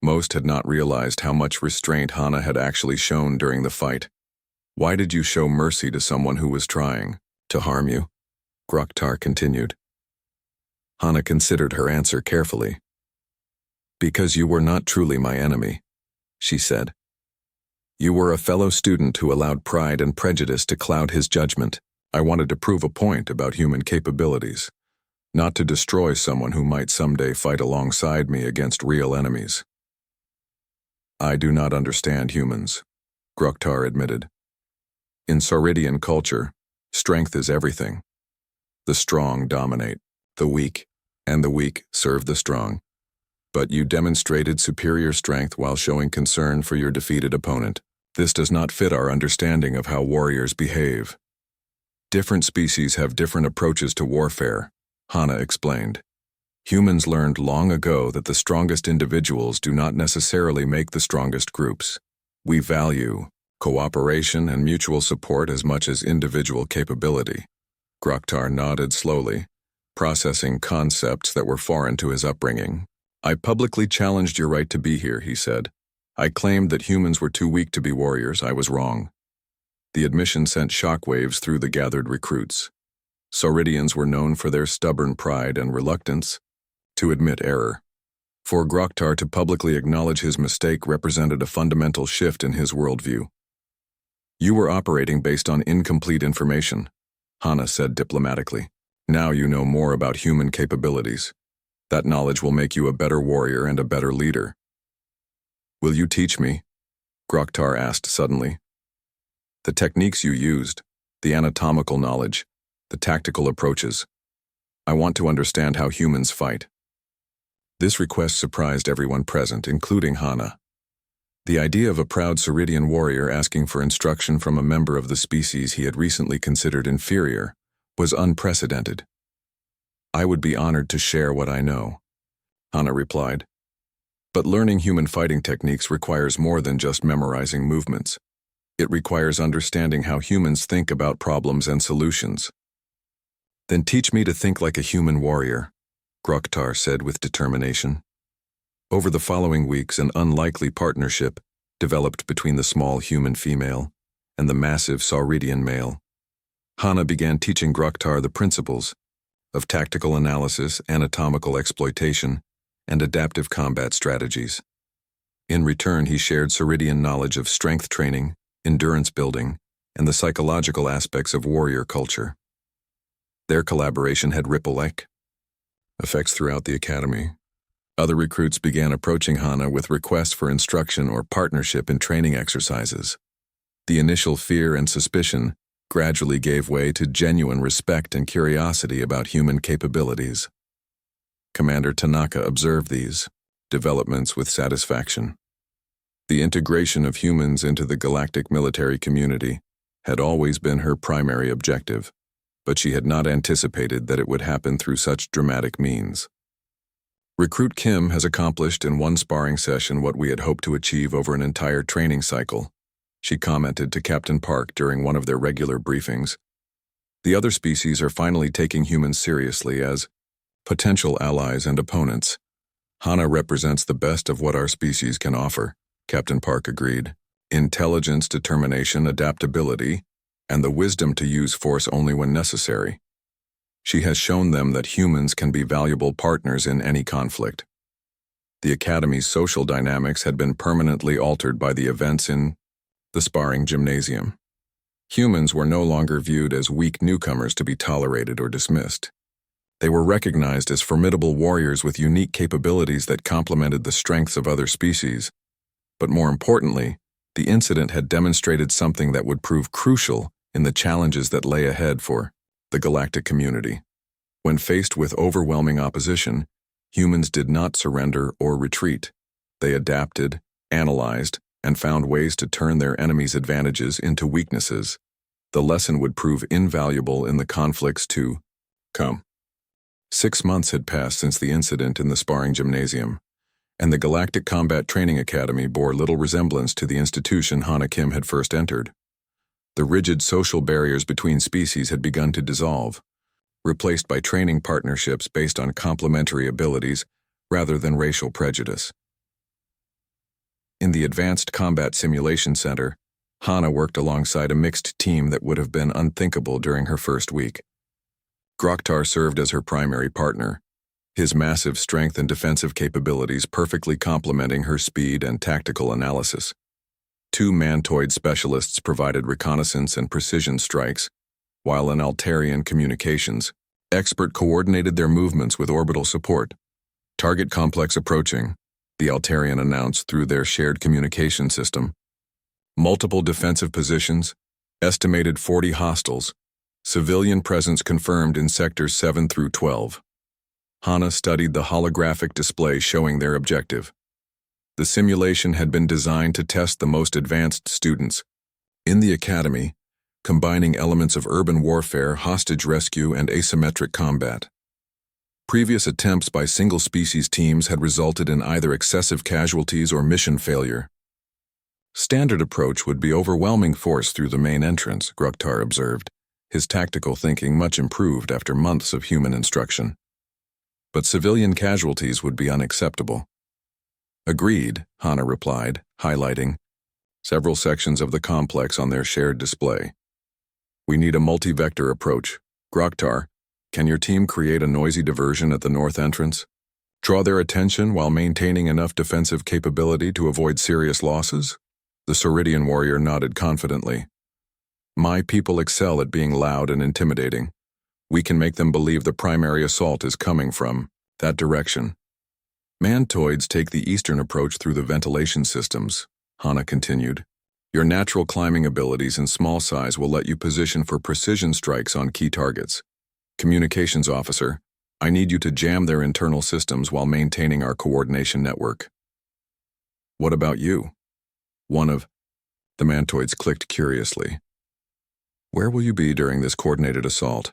Most had not realized how much restraint Hana had actually shown during the fight. "Why did you show mercy to someone who was trying to harm you?" Groktar continued. Hana considered her answer carefully. "Because you were not truly my enemy," she said. "You were a fellow student who allowed pride and prejudice to cloud his judgment. I wanted to prove a point about human capabilities, not to destroy someone who might someday fight alongside me against real enemies." "I do not understand humans," Groktar admitted. "In Sauridian culture, strength is everything. The strong dominate the weak, and the weak serve the strong. But you demonstrated superior strength while showing concern for your defeated opponent. This does not fit our understanding of how warriors behave." "Different species have different approaches to warfare," Hana explained. "Humans learned long ago that the strongest individuals do not necessarily make the strongest groups. We value cooperation and mutual support as much as individual capability." Groktar nodded slowly, processing concepts that were foreign to his upbringing. "I publicly challenged your right to be here," he said. "I claimed that humans were too weak to be warriors. I was wrong." The admission sent shockwaves through the gathered recruits. Sauridians were known for their stubborn pride and reluctance to admit error. For Groktar to publicly acknowledge his mistake represented a fundamental shift in his worldview. "You were operating based on incomplete information," Hana said diplomatically. "Now you know more about human capabilities. That knowledge will make you a better warrior and a better leader." "Will you teach me?" Groktar asked suddenly. "The techniques you used, the anatomical knowledge, the tactical approaches. I want to understand how humans fight." This request surprised everyone present, including Hana. The idea of a proud Sauridian warrior asking for instruction from a member of the species he had recently considered inferior was unprecedented. "I would be honored to share what I know," Hana replied. "But learning human fighting techniques requires more than just memorizing movements. It requires understanding how humans think about problems and solutions." "Then teach me to think like a human warrior," Groktar said with determination. Over the following weeks, an unlikely partnership developed between the small human female and the massive Sauridian male. Hana began teaching Groktar the principles of tactical analysis, anatomical exploitation, and adaptive combat strategies. In return, he shared Sauridian knowledge of strength training, endurance building, and the psychological aspects of warrior culture. Their collaboration had ripple effects throughout the academy. Other recruits began approaching Hana with requests for instruction or partnership in training exercises. The initial fear and suspicion gradually gave way to genuine respect and curiosity about human capabilities. Commander Tanaka observed these developments with satisfaction. The integration of humans into the galactic military community had always been her primary objective, but she had not anticipated that it would happen through such dramatic means. Recruit Kim has accomplished in one sparring session what we had hoped to achieve over an entire training cycle, she commented to Captain Park during one of their regular briefings. The other species are finally taking humans seriously as potential allies and opponents. Hana represents the best of what our species can offer, Captain Park agreed. Intelligence, determination, adaptability, and the wisdom to use force only when necessary. She has shown them that humans can be valuable partners in any conflict. The Academy's social dynamics had been permanently altered by the events in the sparring gymnasium. Humans were no longer viewed as weak newcomers to be tolerated or dismissed. They were recognized as formidable warriors with unique capabilities that complemented the strengths of other species. But more importantly, the incident had demonstrated something that would prove crucial in the challenges that lay ahead for the galactic community. When faced with overwhelming opposition, humans did not surrender or retreat. They adapted, analyzed, and found ways to turn their enemies' advantages into weaknesses. The lesson would prove invaluable in the conflicts to come. 6 months had passed since the incident in the sparring gymnasium, and the Galactic Combat Training Academy bore little resemblance to the institution Hana Kim had first entered. The rigid social barriers between species had begun to dissolve, replaced by training partnerships based on complementary abilities rather than racial prejudice. In the Advanced Combat Simulation Center, Hana worked alongside a mixed team that would have been unthinkable during her first week. Groktar served as her primary partner, his massive strength and defensive capabilities perfectly complementing her speed and tactical analysis. 2 Mantoid specialists provided reconnaissance and precision strikes, while an Altarian communications expert coordinated their movements with orbital support. Target complex approaching, the Altarian announced through their shared communication system. Multiple defensive positions, estimated 40 hostiles, civilian presence confirmed in sectors 7 through 12. Hana studied the holographic display showing their objective. The simulation had been designed to test the most advanced students in the academy, combining elements of urban warfare, hostage rescue, and asymmetric combat. Previous attempts by single-species teams had resulted in either excessive casualties or mission failure. Standard approach would be overwhelming force through the main entrance, Groktar observed, his tactical thinking much improved after months of human instruction. But civilian casualties would be unacceptable. Agreed, Hana replied, highlighting several sections of the complex on their shared display. We need a multi-vector approach. Groktar, can your team create a noisy diversion at the north entrance? Draw their attention while maintaining enough defensive capability to avoid serious losses? The Sauridian warrior nodded confidently. My people excel at being loud and intimidating. We can make them believe the primary assault is coming from that direction. Mantoids take the eastern approach through the ventilation systems, Hana continued. Your natural climbing abilities and small size will let you position for precision strikes on key targets. Communications officer, I need you to jam their internal systems while maintaining our coordination network. What about you? One of the Mantoids clicked curiously. Where will you be during this coordinated assault?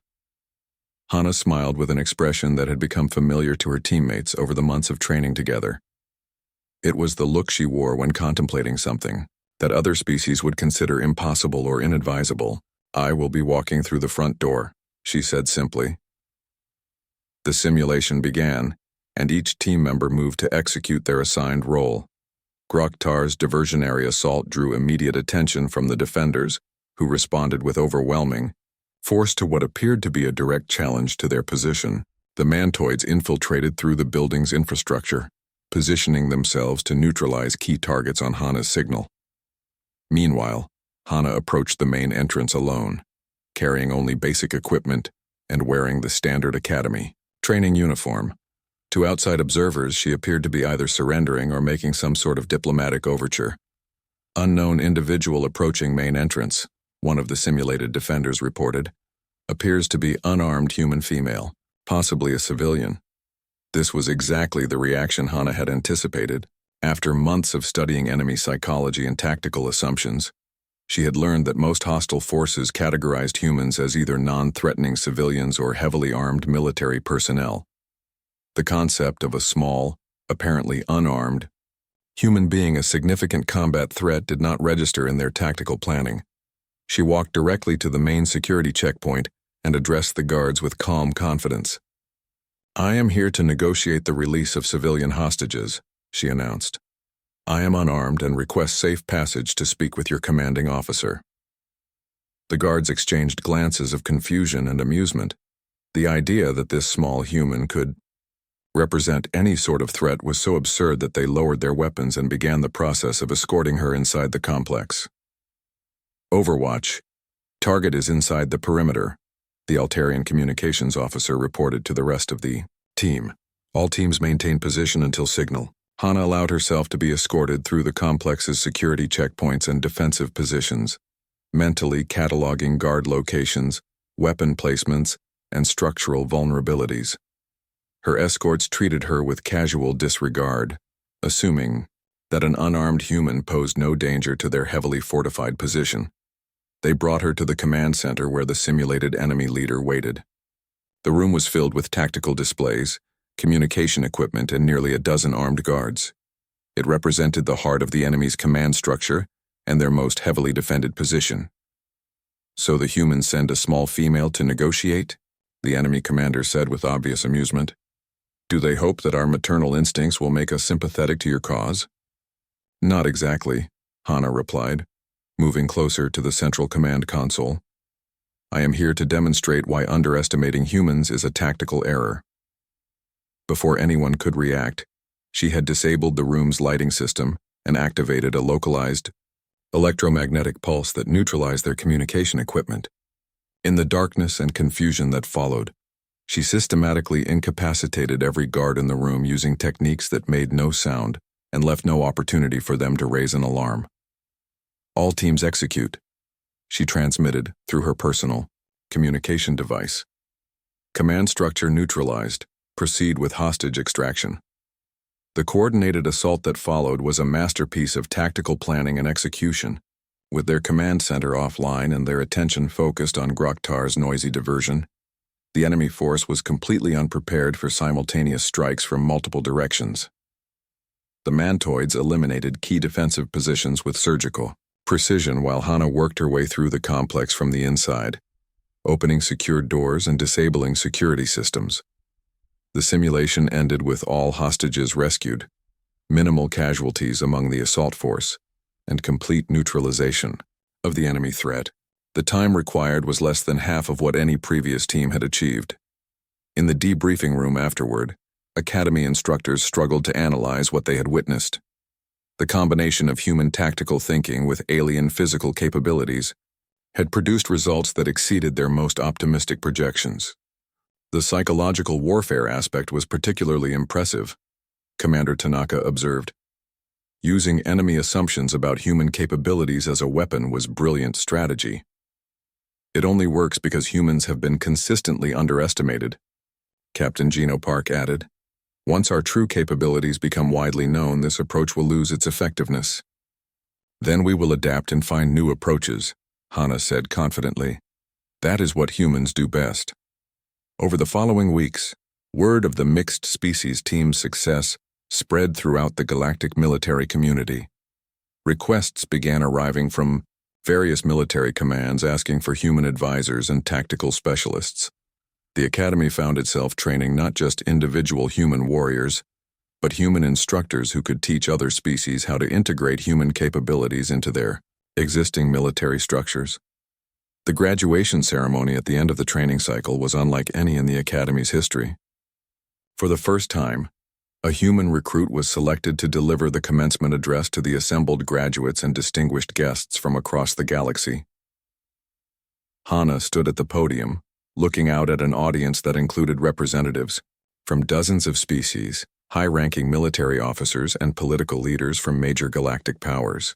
Hana smiled with an expression that had become familiar to her teammates over the months of training together. It was the look she wore when contemplating something that other species would consider impossible or inadvisable. I will be walking through the front door, she said simply. The simulation began, and each team member moved to execute their assigned role. Groktar's diversionary assault drew immediate attention from the defenders, who responded with overwhelming force to what appeared to be a direct challenge to their position. The mantoids infiltrated through the building's infrastructure, positioning themselves to neutralize key targets on Hana's signal. Meanwhile, Hana approached the main entrance alone, carrying only basic equipment and wearing the standard academy training uniform. To outside observers, she appeared to be either surrendering or making some sort of diplomatic overture. Unknown individual approaching main entrance, one of the simulated defenders reported, appears to be unarmed human female, possibly a civilian. This was exactly the reaction Hana had anticipated. After months of studying enemy psychology and tactical assumptions, she had learned that most hostile forces categorized humans as either non-threatening civilians or heavily armed military personnel. The concept of a small, apparently unarmed, human being a significant combat threat did not register in their tactical planning. She walked directly to the main security checkpoint and addressed the guards with calm confidence. "I am here to negotiate the release of civilian hostages," she announced. "I am unarmed and request safe passage to speak with your commanding officer." The guards exchanged glances of confusion and amusement. The idea that this small human could represent any sort of threat was so absurd that they lowered their weapons and began the process of escorting her inside the complex. "Overwatch. Target is inside the perimeter," the Altarian communications officer reported to the rest of the team. "All teams maintain position until signal." Hana allowed herself to be escorted through the complex's security checkpoints and defensive positions, mentally cataloging guard locations, weapon placements, and structural vulnerabilities. Her escorts treated her with casual disregard, assuming that an unarmed human posed no danger to their heavily fortified position. They brought her to the command center where the simulated enemy leader waited. The room was filled with tactical displays, communication equipment, and nearly a dozen armed guards. It represented the heart of the enemy's command structure and their most heavily defended position. "So the humans send a small female to negotiate?" the enemy commander said with obvious amusement. "Do they hope that our maternal instincts will make us sympathetic to your cause?" "Not exactly," Hana replied, moving closer to the central command console. "I am here to demonstrate why underestimating humans is a tactical error." Before anyone could react, she had disabled the room's lighting system and activated a localized electromagnetic pulse that neutralized their communication equipment. In the darkness and confusion that followed, she systematically incapacitated every guard in the room using techniques that made no sound and left no opportunity for them to raise an alarm. "All teams execute," she transmitted through her personal communication device. "Command structure neutralized. Proceed with hostage extraction." The coordinated assault that followed was a masterpiece of tactical planning and execution. With their command center offline and their attention focused on Groktar's noisy diversion, the enemy force was completely unprepared for simultaneous strikes from multiple directions. The mantoids eliminated key defensive positions with surgical precision while Hana worked her way through the complex from the inside, opening secured doors and disabling security systems. The simulation ended with all hostages rescued, minimal casualties among the assault force, and complete neutralization of the enemy threat. The time required was less than half of what any previous team had achieved. In the debriefing room afterward, Academy instructors struggled to analyze what they had witnessed. The combination of human tactical thinking with alien physical capabilities had produced results that exceeded their most optimistic projections. The psychological warfare aspect was particularly impressive, Commander Tanaka observed. Using enemy assumptions about human capabilities as a weapon was brilliant strategy. "It only works because humans have been consistently underestimated," Captain Gino Park added. "Once our true capabilities become widely known, this approach will lose its effectiveness. Then we will adapt and find new approaches," Hana said confidently. "That is what humans do best." Over the following weeks, word of the mixed species team's success spread throughout the galactic military community. Requests began arriving from various military commands asking for human advisors and tactical specialists. The Academy found itself training not just individual human warriors, but human instructors who could teach other species how to integrate human capabilities into their existing military structures. The graduation ceremony at the end of the training cycle was unlike any in the Academy's history. For the first time, a human recruit was selected to deliver the commencement address to the assembled graduates and distinguished guests from across the galaxy. Hana stood at the podium, looking out at an audience that included representatives from dozens of species, high-ranking military officers, and political leaders from major galactic powers.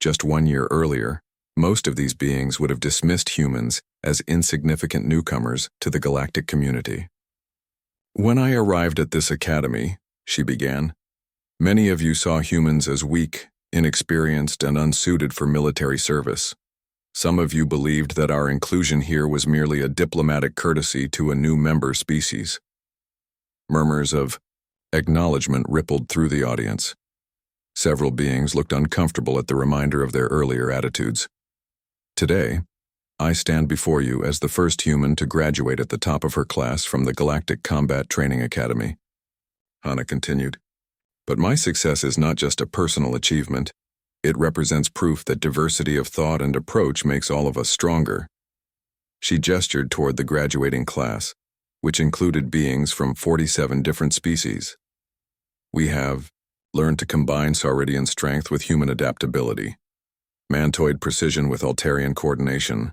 Just 1 year earlier, most of these beings would have dismissed humans as insignificant newcomers to the galactic community. "When I arrived at this academy," she began, "many of you saw humans as weak, inexperienced, and unsuited for military service. Some of you believed that our inclusion here was merely a diplomatic courtesy to a new member species." Murmurs of acknowledgement rippled through the audience. Several beings looked uncomfortable at the reminder of their earlier attitudes. "Today, I stand before you as the first human to graduate at the top of her class from the Galactic Combat Training Academy," Hana continued. "But my success is not just a personal achievement. It represents proof that diversity of thought and approach makes all of us stronger." She gestured toward the graduating class, which included beings from 47 different species. "We have learned to combine Sauridian strength with human adaptability, Mantoid precision with Altarian coordination,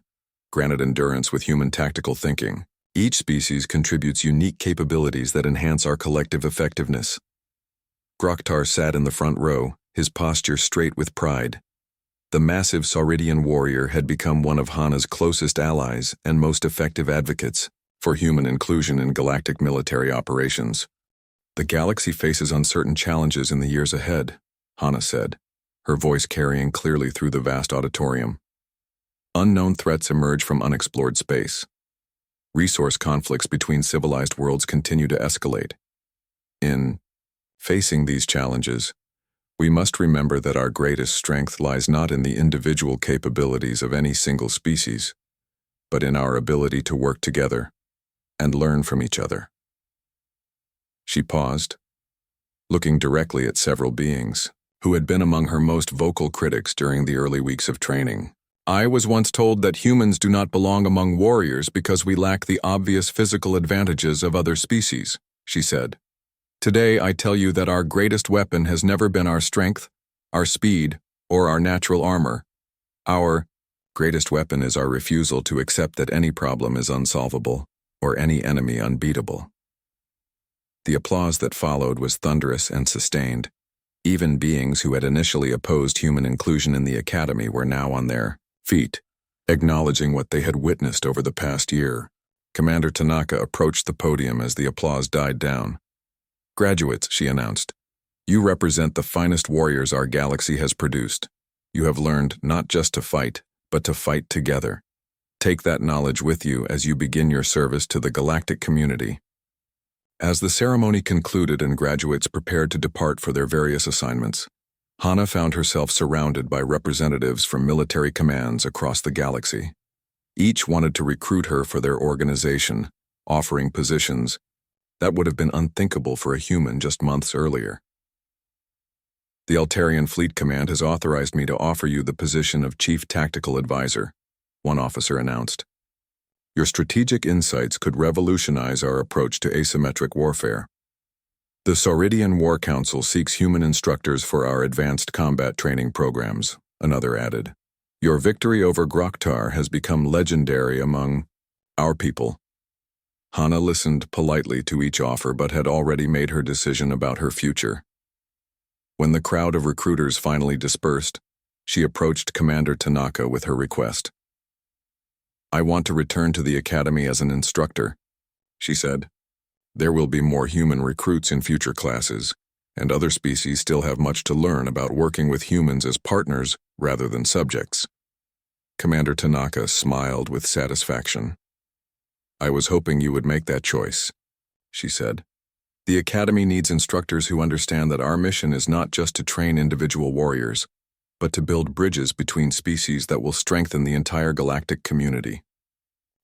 Granite endurance with human tactical thinking. Each species contributes unique capabilities that enhance our collective effectiveness." Groktar sat in the front row, his posture straight with pride. The massive Sauridian warrior had become one of Hana's closest allies and most effective advocates for human inclusion in galactic military operations. "The galaxy faces uncertain challenges in the years ahead," Hana said, her voice carrying clearly through the vast auditorium. "Unknown threats emerge from unexplored space. Resource conflicts between civilized worlds continue to escalate. In facing these challenges, we must remember that our greatest strength lies not in the individual capabilities of any single species, but in our ability to work together and learn from each other." She paused, looking directly at several beings who had been among her most vocal critics during the early weeks of training. "I was once told that humans do not belong among warriors because we lack the obvious physical advantages of other species," she said. "Today I tell you that our greatest weapon has never been our strength, our speed, or our natural armor. Our greatest weapon is our refusal to accept that any problem is unsolvable or any enemy unbeatable." The applause that followed was thunderous and sustained. Even beings who had initially opposed human inclusion in the academy were now on their feet, acknowledging what they had witnessed over the past year. Commander Tanaka approached the podium as the applause died down. "Graduates," she announced, "you represent the finest warriors our galaxy has produced. You have learned not just to fight, but to fight together. Take that knowledge with you as you begin your service to the galactic community." As the ceremony concluded and graduates prepared to depart for their various assignments, Hana found herself surrounded by representatives from military commands across the galaxy. Each wanted to recruit her for their organization, offering positions that would have been unthinkable for a human just months earlier. "The Altarian Fleet Command has authorized me to offer you the position of Chief Tactical Advisor," one officer announced. "Your strategic insights could revolutionize our approach to asymmetric warfare. The Sauridian War Council seeks human instructors for our advanced combat training programs," another added. "Your victory over Groktar has become legendary among our people." Hana listened politely to each offer but had already made her decision about her future. When the crowd of recruiters finally dispersed, she approached Commander Tanaka with her request. "I want to return to the academy as an instructor," she said. "There will be more human recruits in future classes, and other species still have much to learn about working with humans as partners rather than subjects." Commander Tanaka smiled with satisfaction. "I was hoping you would make that choice," she said. "The academy needs instructors who understand that our mission is not just to train individual warriors, but to build bridges between species that will strengthen the entire galactic community."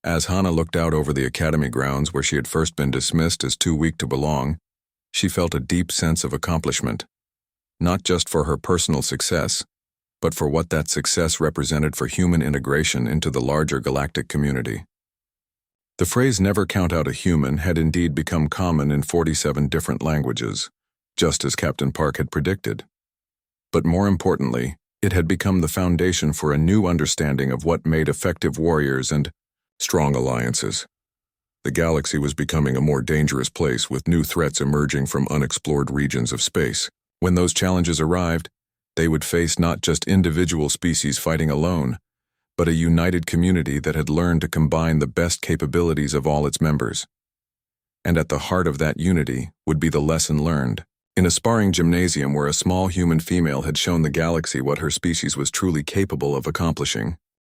As Hana looked out over the academy grounds where she had first been dismissed as too weak to belong, She felt a deep sense of accomplishment, not just for her personal success, but for what that success represented for human integration into the larger galactic community. The phrase "never count out a human" had indeed become common in 47 different languages, just as Captain Park had predicted. But more importantly, it had become the foundation for a new understanding of what made effective warriors and strong alliances. The galaxy was becoming a more dangerous place, with new threats emerging from unexplored regions of space. When those challenges arrived, they would face not just individual species fighting alone, but a united community that had learned to combine the best capabilities of all its members. And at the heart of that unity would be the lesson learned. In a sparring gymnasium where a small human female had shown the galaxy what her species was truly capable of accomplishing,